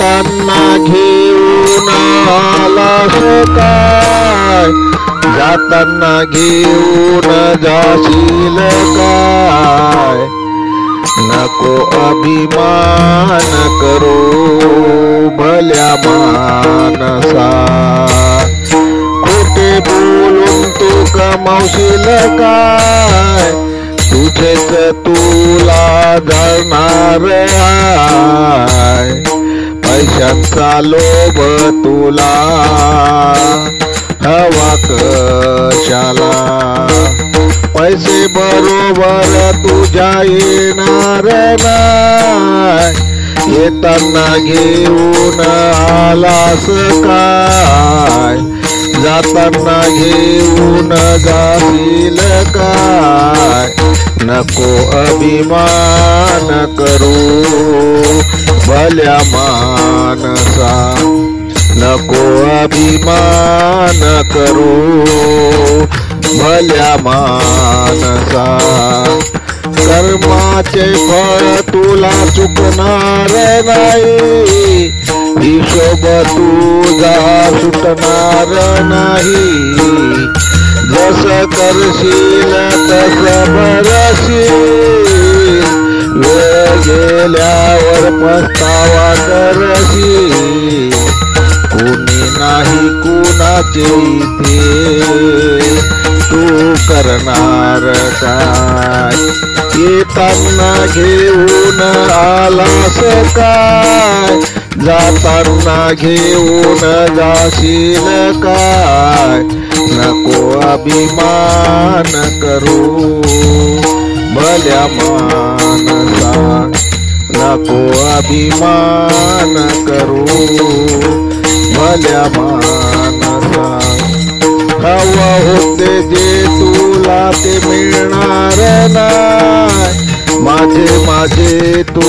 येताना घेऊन आलास काय, जाताना घेऊन जाशील काय. नको अभिमान करू भल्या मानसा, खोटे बोलून तू कमावशील काय. तुझेच तुला जाणार आहे, पैशांचा लोभ तुला हवा कशाला. पैसे बरोबर तुझ्या येणार नाही, येताना घेऊन आलास काय, जाताना घेऊन जाशील काय. नको अभिमान करू भल्या मानसा, नको अभिमान करू भल्या मानसा. कर्माचे फळ तुला चुकणार नाही, हिशोब तुझा सुटणार नाही. जस करशील तस भरशील, वेळ गेल्यावर पस्तावा करशील. कोणी नाही कुणाचे इथे तू करणार काय. येताना घेऊन आलास काय, जाताना घेऊन जाशील काय. नको अभिमान करू भल्या मानसा, नको अभिमान करू भल्या मानसा. हवं होते जे तुला ते मिळणार नाही, माझे तू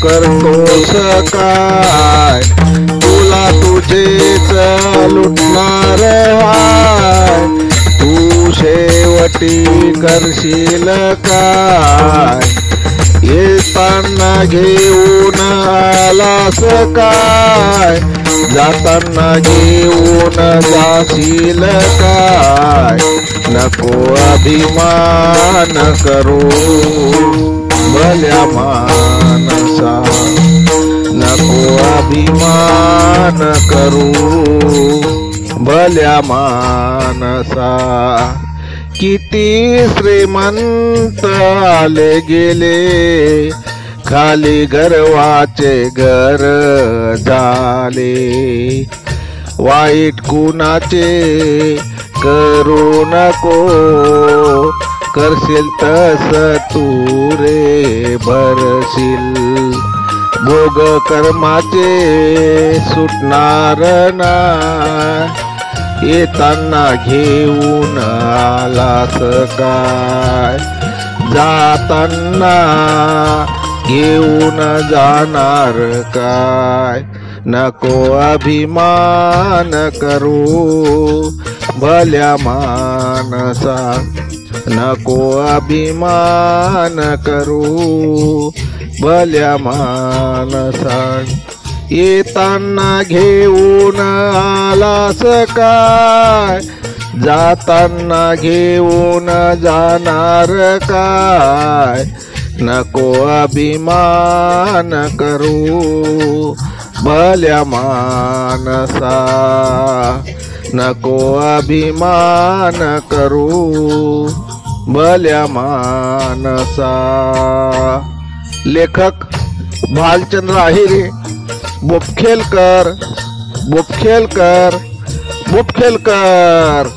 करतोस काय. तुला तुझेच लुटणार हाय, तू शेवटी करशील काय. येताना घेऊन आलास काय, जाताना घेऊन जाशील काय. नको अभिमान करू भल्या मानसा, नको अभिमान करू भल्या मानसा. किती श्रीमंत आले गेले, खाली गर्वाचे घर झाले. वाईट कुणाचे करू नको, करशील तस तू रे भरशील. भोग कर्माचे सुटणार नाही, येताना घेऊन आलास काय, जाताना घेऊन जाणार काय. नको अभिमान करू भल्या मानसा, नको अभिमान करू भल्या मानसा. येताना घेऊन आलास काय, जाताना घेऊन जाणार काय. नको अभिमान करू भल्या मानसा, नको अभिमान करू भल्या मानसा. लेखक भालचंद्र आहिरे, बोपखेलकर बोपखेलकर बोपखेलकर.